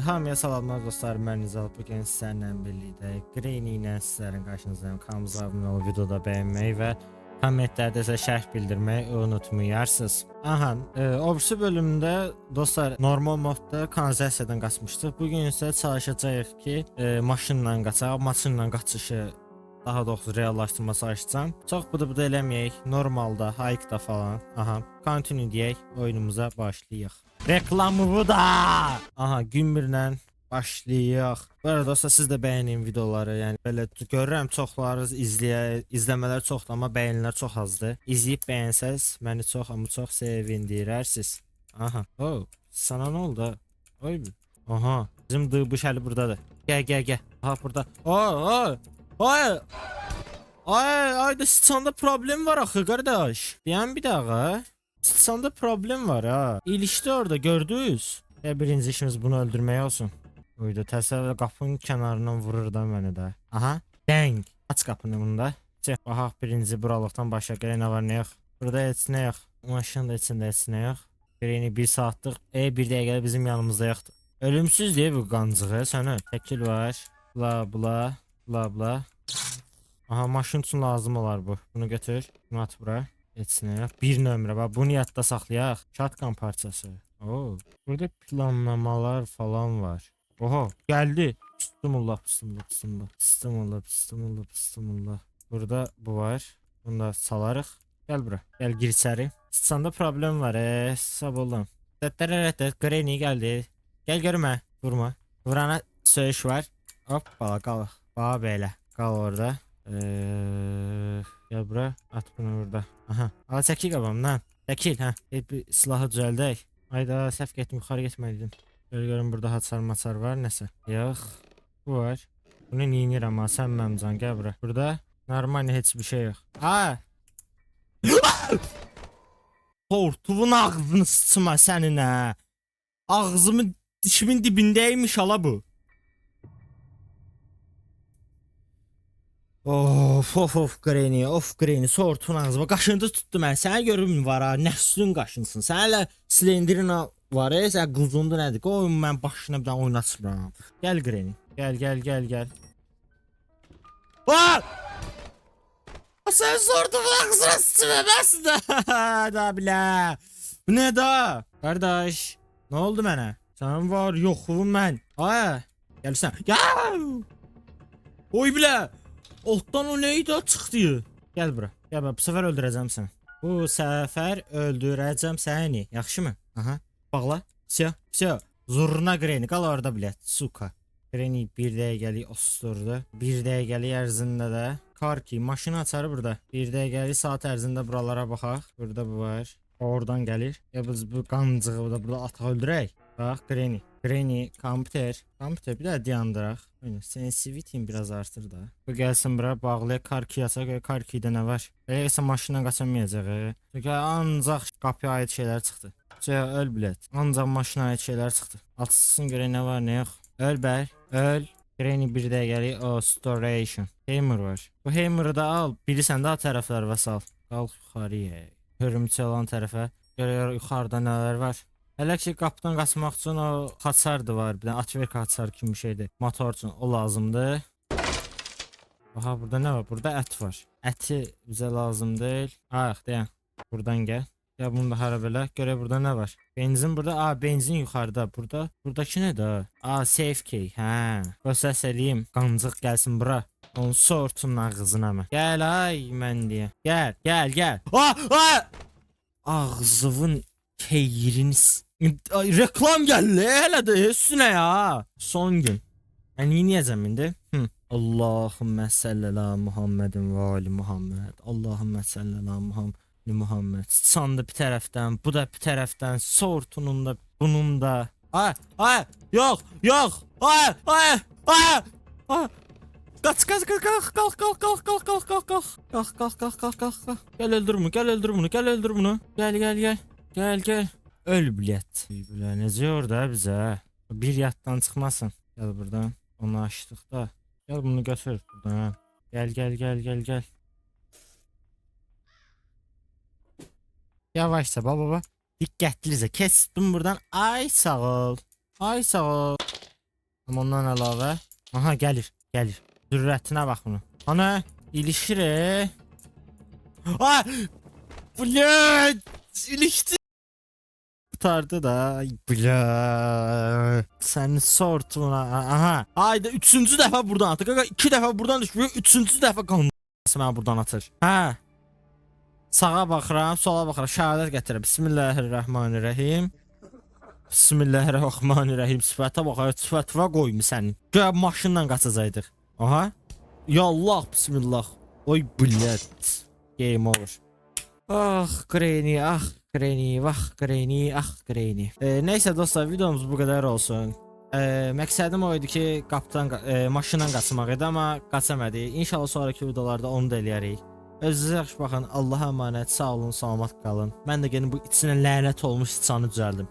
Hamıya salamlar dostlar, mən Nizal. Bugün sizlərlə birlikdə Granny ilə sizlərin qarşınızdayım. Kanalımıza abunə olub, videoda bəyənməyi və kommentlərdə isə şərh bildirməyi unutmayarsınız. Aha, obrusu bölümdə dostlar normal modda kanalizasiyadan qaçmışdıq. Bugün isə çalışacağıq ki, maşınla qaçaq, maşınla qaçışı daha doğrusu reallaşdırma çalışacağım. Çox bu da eləməyək. Normalda, hike-da falan. Aha, continue deyək, oyunumuza başlayaq. Reklamı bu da. Aha, gün birlə başlayaq. Bu arada dostlar, siz də bəyənin videoları. Yəni belə görürəm çoxlarınız izləmələr çoxdur, amma bəyənilər çox azdır. İzləyib bəyənsəz məni çox sevindirərsiniz. Aha. Oh, sana nə oldu? Oy. Aha, bizim dıymış əli burdadır. Gəl. Aha, burada. Ay. Ay da sıçanda problem var axı qardaş. Deyən bir daha. Sıçanda problem var ha. İlişdi orada, gördünüz. Birinci işimiz bunu öldürmək olsun. Uydu təsəvvür qapının kənarından vurur da məni də. Aha. Dang. Aç qapını bunda. Çıx. Baxaq birinci buralıqdan başa gələ nə var nə yox. Burada heç nə yox. Maşının da içində heç nə yox. Birini 1 saatlıq. Bir dəqiqə bizim yanımızda yoxdur. Ölümsüz deyə bu qancığı sənə. Təkil var. Bla. Aha, maşın üçün lazım olar bu. Bunu götür. Bunu at bura. Heç nə yox. Bir nömrə. Bax, bunu yadda saxlayaq. Shotgun parçası. Oo. Burada planlamalar falan var. Oho, gəldi. Bismillah. Burada bu var. Bunu da salarıq. Gəl bura. Gəl gir içəri. Sıçanda problem var. Sab olun. Granny gəldi. Gəl görmə. Vurma. Vurana söyüş var. Hop, bala qal. Bax belə. Qal orada. Gel bura. At bunu burada. Aha. Al çəkil qabamdan. Çəkil, hə. Bir silahı düzəldək. Ayda səhv getdim, yuxarı getməliydim. Görün burada haçar var nəsə. Yox. Bu var. Bunu neyinirəm ha, sən məmcan, gəl bura. Burada normal heç bir şey yox. Ha! Hortuvun ağzını sıçma sənin hə. Ağzımın dişimin dibindəymiş hala bu. Of Granny, sortun ağzıma qaşıntı tutdu mən. Sənə görüm var ha, nəslin qaşınsın. Sən hələ silindirin var, sən quzundu nədir? Qoy mən başına bir dənə oynatsıram. Gəl Granny, gəl. Aa! Sən sortun ağzına sıçməməsin də. Da bilə. Bu nə da? Qardaş, nə oldu mənə? Sən var, yoxum mən. Ay, gəlsən. Gəl. Oy bilə. Altdan o neydi çıxdı? Gəl bura. Gəl bura. Bu səfər öldürəcəm səni. Bu səfər öldürəcəm səni. Yaxşı mı? Aha. Bağla. Всё. Zurna Granny. Qal orada bilət. Suka. Granny 1 dəqiqəlik osturdu. 1 dəqiqəlik ərzində də Karki maşını açar burada. 1 dəqiqəlik saat ərzində buralara baxaq. Burada bu var. Oradan gəlir. Ya biz bu qancığı da burada ataq öldürək. Bax Granny, kompüter bir də dayandıraq. Sensitivity'm biraz artır da. Bu gəlsin bura, bağlaya Karkiyə açaq. Karkidə nə var? Eləsə maşınla qaçamayacaq. Çünki ancaq qapıya aid şeylər çıxdı. Öl bilət. Ancaq maşına aid şeylər çıxdı. Açsın görə nə var nə yox. Öl. Granny 1 dəqiqəlik restoration. Hammer var. Bu hammer'ı da al. Bilirsən də tərəflərə sal. Qalx yuxarıya. Hörümçü olan tərəfə. Görə yuxarıda nələr var. Hələ ki qapıdan qaçmaq üçün o xaçardı var. Bir də atverk xaçar kimi bir şeydir. Motor üçün o lazımdır. Aha, burada nə var? Burada ət var. Əti bizə lazım deyil. Dayan. Buradan gəl. Ya bunu da hara belə. Görə burada nə var? Benzin burada. Benzin yuxarıda. Buradakı nədir? Safe key. Hə. Göstərs eləyim. Qancıq gəlsin bura. Onun sortun ağzına mı? Gəl mən deyə. Gəl. Ağzının keyiriniz. Reklam geldi hele de üstüne ya. Son gün. Niye niyəcəm indi? Allahümme sallallahu Muhammedin ve ali Muhammed. Allahümme sallallahu Muhammed. Sandı bir tərəfdən, bu da bir tərəfdən, sortunun da, bunun da. Yok. Kaç. Kalk. Gel öldür bunu. Gel. Öl bilət. Necə orada bizə? Bir yatdan çıxmasın. Gel buradan. Onu açdıq da. Gel bunu götür buradan. Gel. Yavaşça baba. Diqqətlice kestim buradan. Ay sağ ol. Amma ondan əlavə. Aha gəlir. Zürrətinə bax bunu. Ana ilişir. Ay! Bля! İlişdi. Kurtardı da. Ay bля. Sənin sortuna. Aha. Ayda 3-cü dəfə buradan atır. Qaqa 2 dəfə buradan düşmür. 3-cü dəfə qan mənə buradan atır. Hə. Sağa baxıram, sola baxıram. Şəhadət gətirirəm. Bismillahirrahmanirrahim. Bismillahirrahmanirrahim. Sifətə baxar, sifətə qoymu sənin. Gəl maşınla qaçacaqdıq. Aha. Ya Allah, bismillah. Oy bülət. Game over. Ah Granny, ah Granny, vah Granny, ah Granny. Neyse dostlar, videomuz bu qədər olsun. Məqsədim o idi ki, qapıdan maşınla qaçmaq idi, amma qaçamadı. İnşallah sonraki videolarda onu da eləyərik. Özünüzə yaxşı baxın. Allah'a əmanət, sağ olun, salamat qalın. Mən də gəlin bu içinə lənət olmuş sıçanı düzəldim.